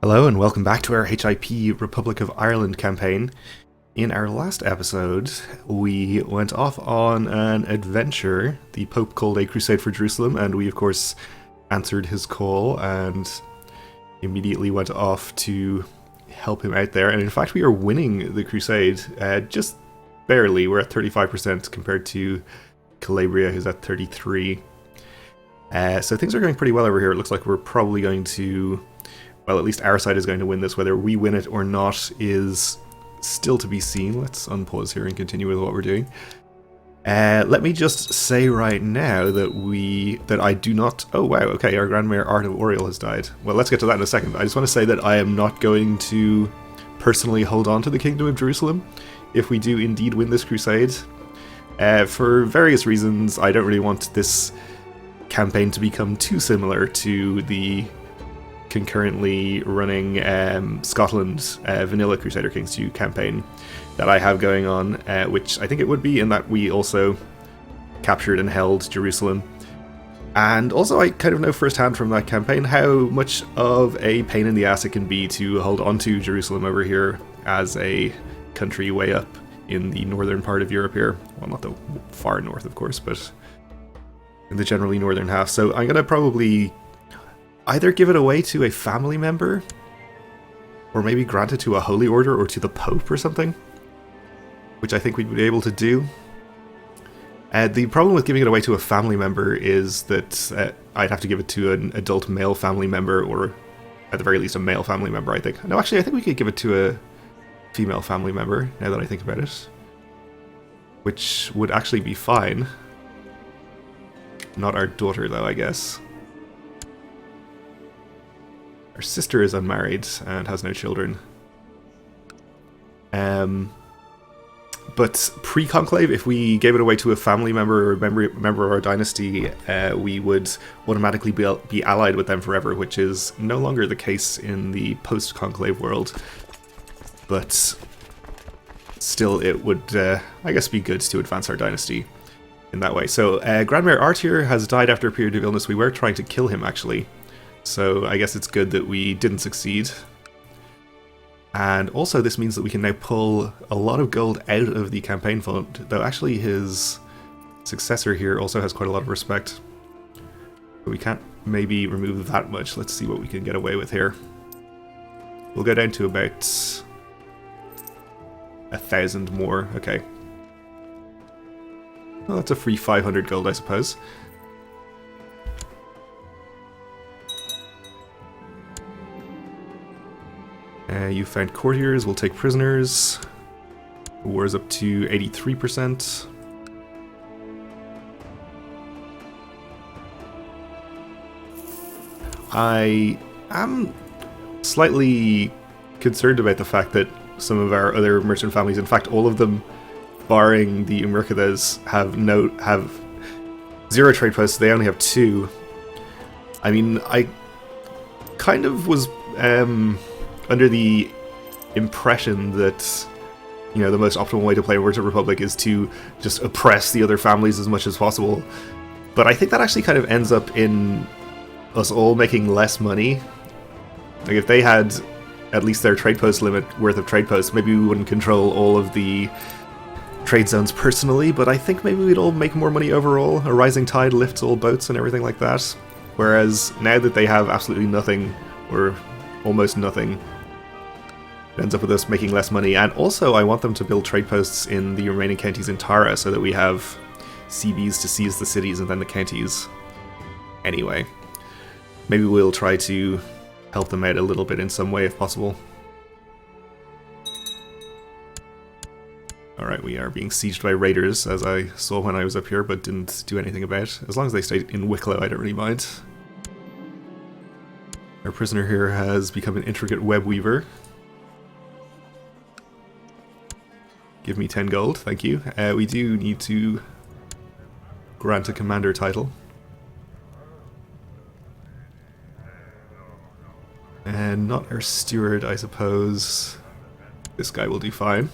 Hello and welcome back to our HIP Republic of Ireland campaign. In our last episode, we went off on an adventure. The Pope called a crusade for Jerusalem, and we of course answered his call and immediately went off to help him out there. And in fact, we are winning the crusade, just barely. We're at 35% compared to Calabria, who's at 33%. So things are going pretty well over here. It looks like we're probably going to... well, at least our side is going to win this. Whether we win it or not is still to be seen. Let's unpause here and continue with what we're doing. Let me just say right now that I do not... oh wow, okay, our Grand Mayor Art of Oriel has died. Well, let's get to that in a second. I just want to say that I am not going to personally hold on to the Kingdom of Jerusalem if we do indeed win this crusade. For various reasons, I don't really want this campaign to become too similar to the concurrently running Scotland Vanilla Crusader Kings 2 campaign that I have going on, which I think it would be, in that we also captured and held Jerusalem. And also I kind of know firsthand from that campaign how much of a pain in the ass it can be to hold onto Jerusalem over here as a country way up in the northern part of Europe here. Well, not the far north, of course, but in the generally northern half. So I'm going to probably either give it away to a family member, or maybe grant it to a holy order or to the Pope or something, which I think we'd be able to do. The problem with giving it away to a family member is that I'd have to give it to an adult male family member, or at the very least a male family member, I think. No, actually, I think we could give it to a female family member, now that I think about it. Which would actually be fine. Not our daughter, though, I guess. Our sister is unmarried and has no children. But pre-Conclave, if we gave it away to a family member or member of our dynasty, we would automatically be allied with them forever, which is no longer the case in the post-Conclave world. But still, it would, I guess, be good to advance our dynasty in that way. So, Grand Mayor Art here has died after a period of illness. We were trying to kill him, actually. So I guess it's good that we didn't succeed. And also this means that we can now pull a lot of gold out of the campaign fund, though actually his successor here also has quite a lot of respect. But we can't maybe remove that much. Let's see what we can get away with here. We'll go down to about 1,000 more. Okay. Well, that's a free 500 gold, I suppose. You found courtiers, we'll take prisoners. War is up to 83%. I am slightly concerned about the fact that some of our other merchant families, in fact all of them, barring the Mercades, have 0 trade posts. They only have 2. I mean, I kind of was under the impression that, you know, the most optimal way to play Merchant Republic is to just oppress the other families as much as possible. But I think that actually kind of ends up in us all making less money. Like, if they had at least their trade post limit worth of trade posts, maybe we wouldn't control all of the trade zones personally, but I think maybe we'd all make more money overall. A rising tide lifts all boats and everything like that. Whereas now that they have absolutely nothing, or almost nothing, it ends up with us making less money. And also I want them to build trade posts in the remaining counties in Tara so that we have CBs to seize the cities and then the counties. Anyway, maybe we'll try to help them out a little bit in some way if possible. Alright, we are being sieged by raiders, as I saw when I was up here but didn't do anything about. As long as they stay in Wicklow, I don't really mind. Our prisoner here has become an intricate web weaver. Give me 10 gold, thank you. We do need to grant a commander title. And not our steward, I suppose. This guy will do fine.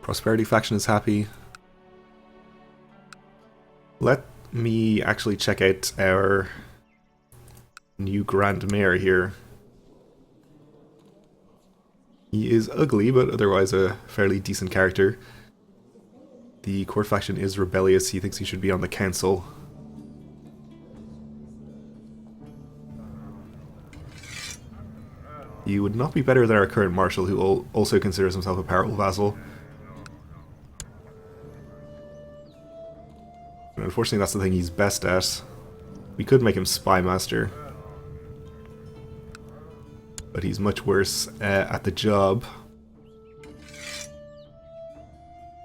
Prosperity faction is happy. me actually check out our new Grand Mayor here. He is ugly, but otherwise a fairly decent character. The court faction is rebellious. He thinks he should be on the council. He would not be better than our current marshal, who also considers himself a powerful vassal. And unfortunately, that's the thing he's best at. We could make him spy master, but he's much worse at the job.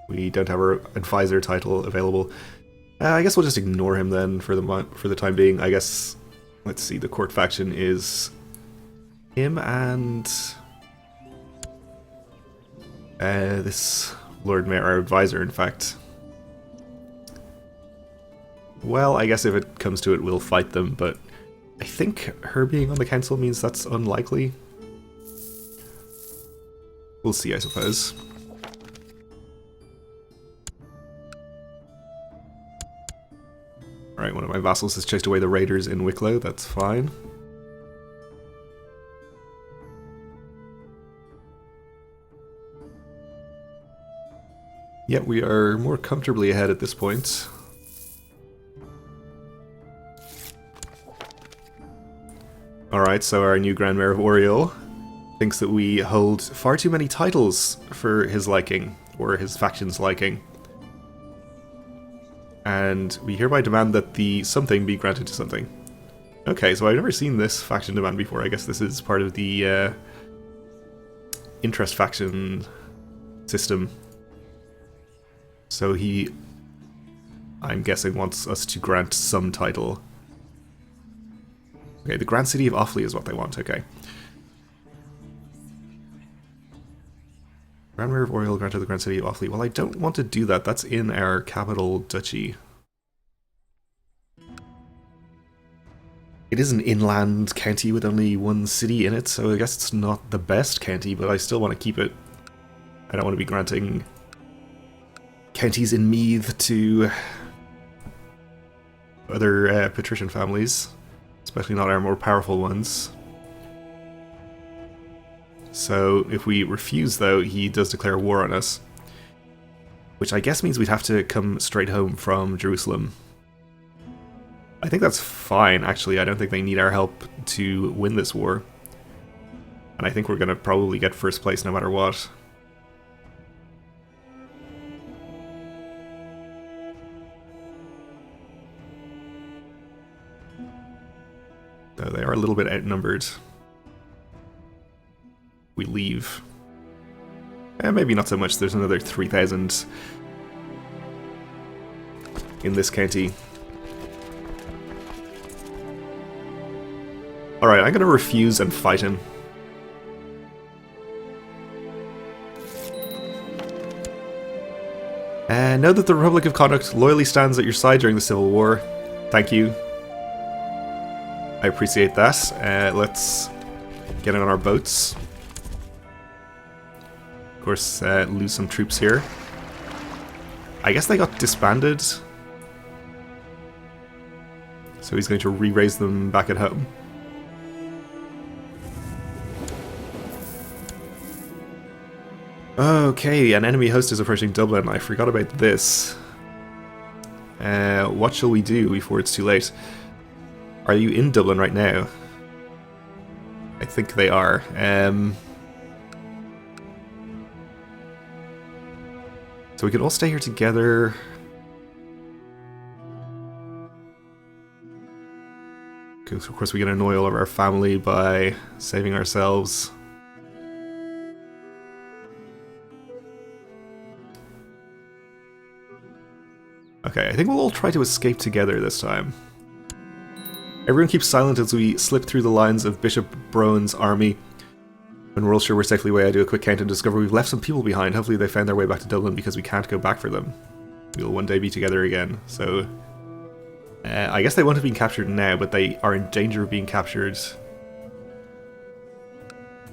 We don't have our advisor title available. I guess we'll just ignore him then for the time being. I guess, let's see, the court faction is him and this Lord Mayor, our advisor, in fact. Well, I guess if it comes to it, we'll fight them, but I think her being on the council means that's unlikely. We'll see, I suppose. Alright, one of my vassals has chased away the raiders in Wicklow, that's fine. Yet we are more comfortably ahead at this point. Alright, so our new Grand Mayor of Oriel thinks that we hold far too many titles for his liking, or his faction's liking. And we hereby demand that the something be granted to something. Okay, so I've never seen this faction demand before. I guess this is part of the interest faction system. So he, I'm guessing, wants us to grant some title. Okay, the Grand City of Offaly is what they want, okay. Grand Mayor of Oriel granted the Grand City of Offaly. Well, I don't want to do that. That's in our capital duchy. It is an inland county with only one city in it, so I guess it's not the best county, but I still want to keep it. I don't want to be granting counties in Meath to other patrician families, especially not our more powerful ones. So if we refuse, though, he does declare war on us, which I guess means we'd have to come straight home from Jerusalem. I think that's fine, actually. I don't think they need our help to win this war. And I think we're going to probably get first place no matter what. Though they are a little bit outnumbered. We leave. Maybe not so much. There's another 3,000 in this county. Alright, I'm going to refuse and fight him. Know that the Republic of Connacht loyally stands at your side during the Civil War. Thank you. I appreciate that. Let's get on our boats. Of course, lose some troops here. I guess they got disbanded. So he's going to re-raise them back at home. Okay, an enemy host is approaching Dublin. I forgot about this. What shall we do before it's too late? Are you in Dublin right now? I think they are. So we could all stay here together. Because of course we can annoy all of our family by saving ourselves. Okay, I think we'll all try to escape together this time. Everyone keeps silent as we slip through the lines of Bishop Browan's army. When we're all sure we're safely away, I do a quick count and discover we've left some people behind. Hopefully they found their way back to Dublin because we can't go back for them. We'll one day be together again, so... I guess they won't have been captured now, but they are in danger of being captured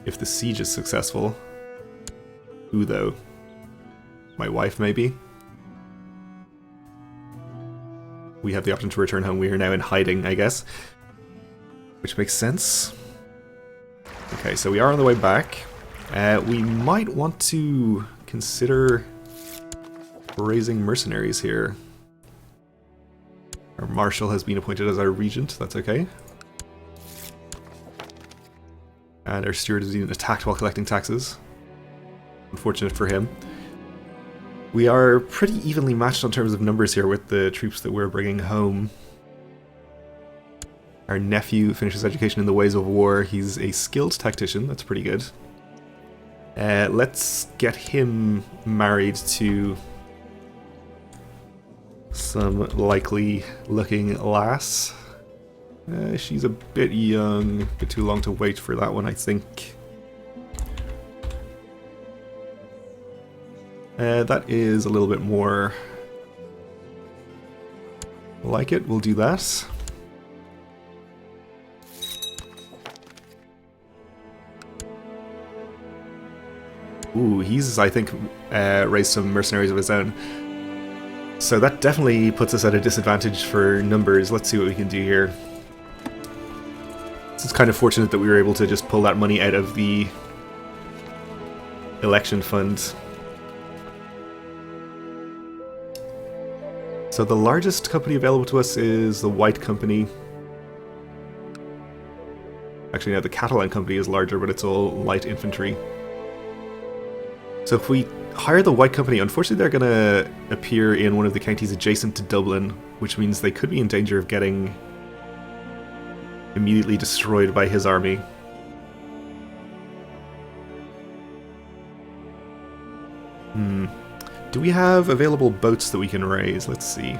if the siege is successful. Who, though? My wife, maybe? we have the option to return home. We are now in hiding, I guess. Which makes sense. Okay, so we are on the way back. We might want to consider raising mercenaries here. Our marshal has been appointed as our regent, that's okay. And our steward is being attacked while collecting taxes. Unfortunate for him. We are pretty evenly matched in terms of numbers here with the troops that we're bringing home. Our nephew finishes education in the ways of war. He's a skilled tactician, that's pretty good. Let's get him married to some likely looking lass. She's a bit young, a bit too long to wait for that one, I think. That is a little bit more like it. We'll do that. Ooh, he's, I think, raised some mercenaries of his own. So that definitely puts us at a disadvantage for numbers. Let's see what we can do here. It's kind of fortunate that we were able to just pull that money out of the election fund. So the largest company available to us is the White Company. Actually, no, the Catalan Company is larger, but it's all light infantry. So if we hire the White Company, unfortunately they're going to appear in one of the counties adjacent to Dublin, which means they could be in danger of getting immediately destroyed by his army. Do we have available boats that we can raise? Let's see.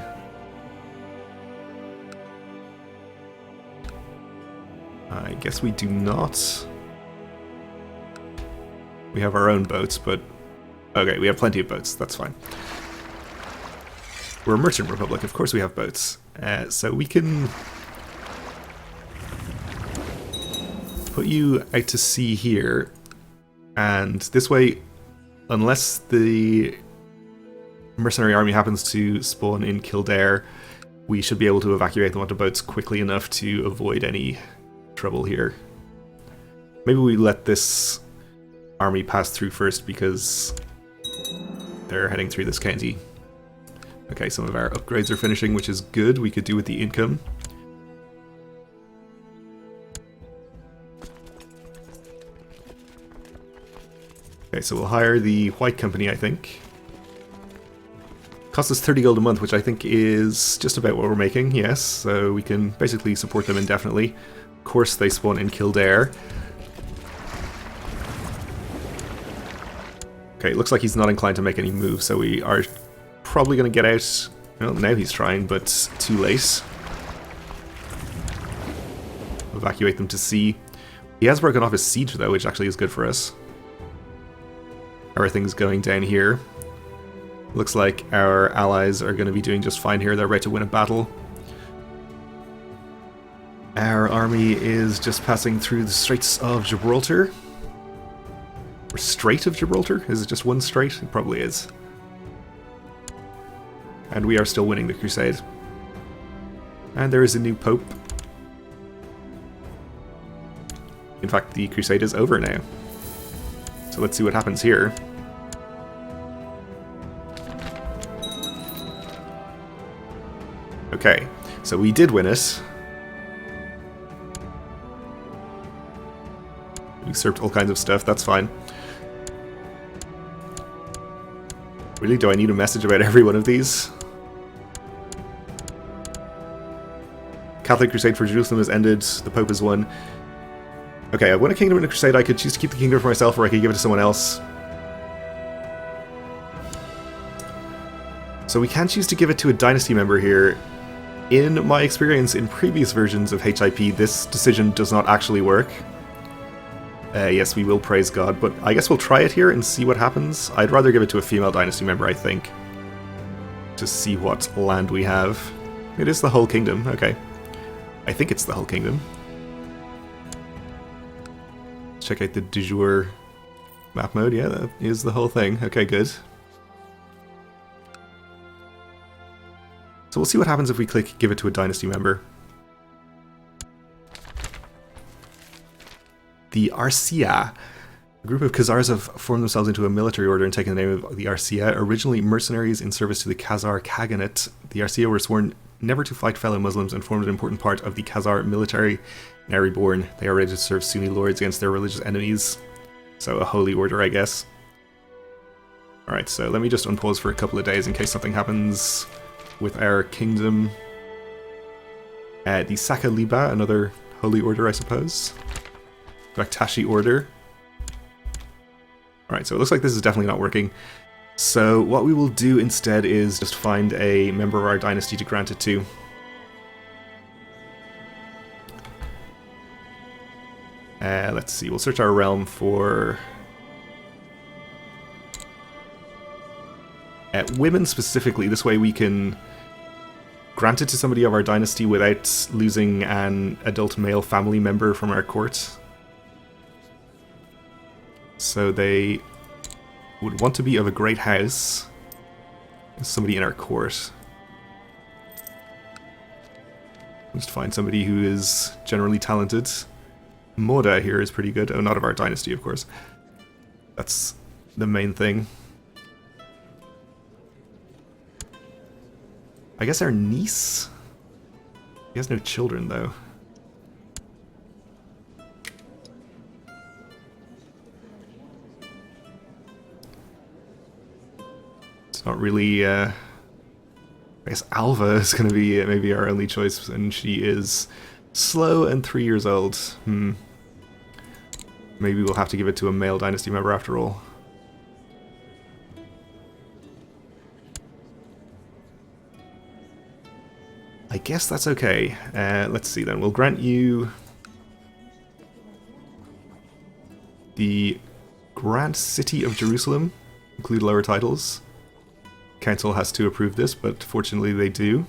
I guess we do not. We have our own boats, but... Okay, we have plenty of boats, that's fine. We're a merchant republic, of course we have boats. So we can put you out to sea here, and this way, unless the mercenary army happens to spawn in Kildare, we should be able to evacuate them onto boats quickly enough to avoid any trouble here. Maybe we let this army pass through first because they're heading through this county. Okay, some of our upgrades are finishing, which is good. We could do with the income. Okay, so we'll hire the White Company, I think. Costs us 30 gold a month, which I think is just about what we're making, yes. So we can basically support them indefinitely. Of course they spawn in Kildare. Okay, it looks like he's not inclined to make any moves, so we are probably going to get out. Well, now he's trying, but too late. Evacuate them to sea. He has broken off his siege, though, which actually is good for us. Everything's going down here. Looks like our allies are going to be doing just fine here. They're ready to win a battle. Our army is just passing through the Straits of Gibraltar. Or Strait of Gibraltar? Is it just one strait? It probably is. And we are still winning the crusade. And there is a new pope. In fact, the crusade is over now. So let's see what happens here. Okay, so we did win it. We usurped all kinds of stuff, that's fine. Really, do I need a message about every one of these? Catholic Crusade for Jerusalem has ended, the Pope has won. Okay, I won a kingdom in a crusade. I could choose to keep the kingdom for myself, or I could give it to someone else. So we can choose to give it to a dynasty member here. In my experience in previous versions of HIP, this decision does not actually work. Yes, we will praise God, but I guess we'll try it here and see what happens. I'd rather give it to a female dynasty member, I think. To see what land we have. It is the whole kingdom, okay. I think it's the whole kingdom. Check out the du jour map mode. Yeah, that is the whole thing. Okay, good. So we'll see what happens if we click give it to a dynasty member. The Arcia. A group of Khazars have formed themselves into a military order and taken the name of the Arcia. Originally mercenaries in service to the Khazar Khaganate, the Arcia were sworn never to fight fellow Muslims and formed an important part of the Khazar military. Now reborn, they are ready to serve Sunni lords against their religious enemies. So a holy order, I guess. Alright, so let me just unpause for a couple of days in case something happens with our kingdom. The Saka Liba, another holy order, I suppose. Baktashi order. Alright, so it looks like this is definitely not working. So what we will do instead is just find a member of our dynasty to grant it to. Let's see, we'll search our realm for women specifically. This way we can grant it to somebody of our dynasty without losing an adult male family member from our court. So they would want to be of a great house. Somebody in our court. Just find somebody who is generally talented. Moda here is pretty good. Oh, not of our dynasty, of course. That's the main thing. I guess our niece? He has no children, though. It's not really, I guess Alva is going to be maybe our only choice, and she is slow and 3 years old. Maybe we'll have to give it to a male dynasty member after all. I guess that's okay. Let's see then. We'll grant you the Grand City of Jerusalem. Include lower titles. Council has to approve this, but fortunately they do.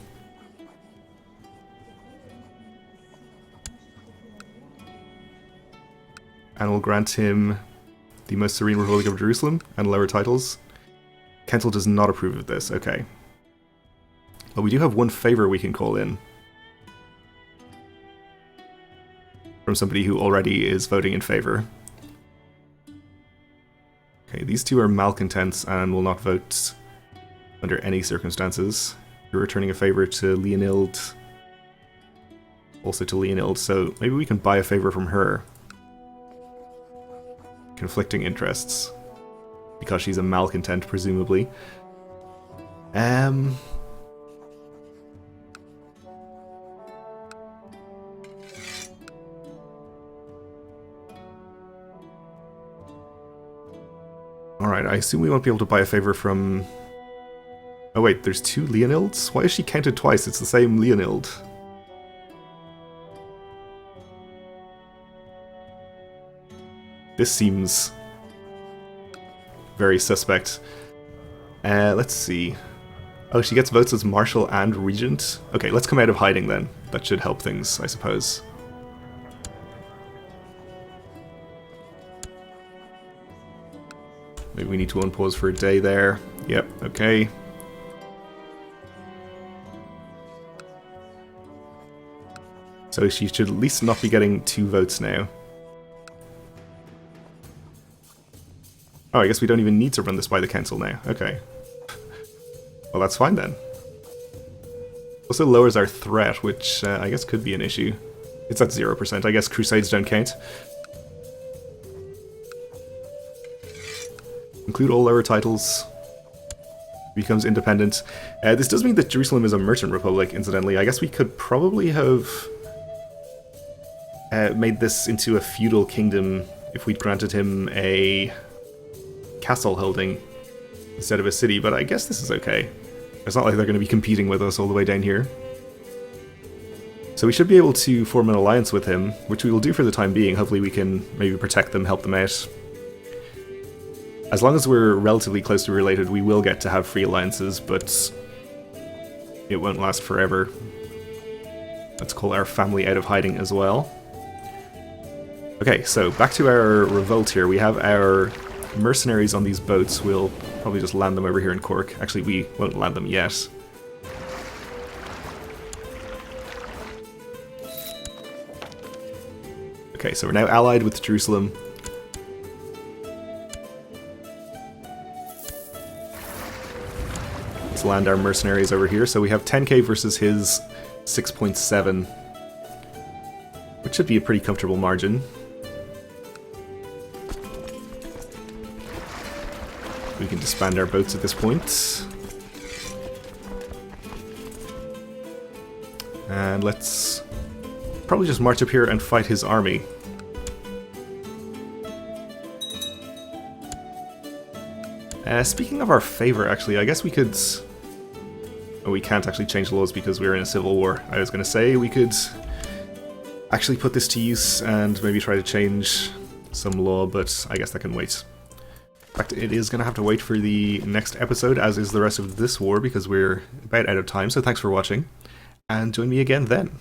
And we'll grant him the Most Serene Republic of Jerusalem and lower titles. Council does not approve of this, okay. But we do have one favor we can call in. From somebody who already is voting in favor. Okay, these two are malcontents and will not vote under any circumstances. You're returning a favor to Leonild. Also to Leonild, so maybe we can buy a favor from her. Conflicting interests. Because she's a malcontent, presumably. Alright, I assume we won't be able to buy a favor from... Oh wait, there's two Leonilds? Why is she counted twice? It's the same Leonild. This seems very suspect. Let's see. Oh, she gets votes as Marshal and Regent? Okay, let's come out of hiding then. That should help things, I suppose. Maybe we need to unpause for a day there. Yep, okay. So she should at least not be getting 2 votes now. Oh, I guess we don't even need to run this by the council now. Okay. Well, that's fine then. Also lowers our threat, which I guess could be an issue. It's at 0%. I guess crusades don't count. Include all lower titles. Becomes independent. This does mean that Jerusalem is a merchant republic, incidentally. I guess we could probably have made this into a feudal kingdom if we'd granted him a castle holding instead of a city, but I guess this is okay. It's not like they're going to be competing with us all the way down here. So we should be able to form an alliance with him, which we will do for the time being. Hopefully we can maybe protect them, help them out. As long as we're relatively closely related, we will get to have free alliances, but it won't last forever. Let's call our family out of hiding as well. Okay, so back to our revolt here. We have our mercenaries on these boats. We'll probably just land them over here in Cork. Actually, we won't land them yet. Okay, so we're now allied with Jerusalem. Let's land our mercenaries over here. So we have 10k versus his 6.7, which should be a pretty comfortable margin. We can disband our boats at this point. And let's probably just march up here and fight his army. Speaking of our favor, actually, I guess we could... Oh, we can't actually change the laws because we're in a civil war. I was going to say we could actually put this to use and maybe try to change some law, but I guess that can wait. In fact, it is going to have to wait for the next episode, as is the rest of this war, because we're about out of time, so thanks for watching, and join me again then.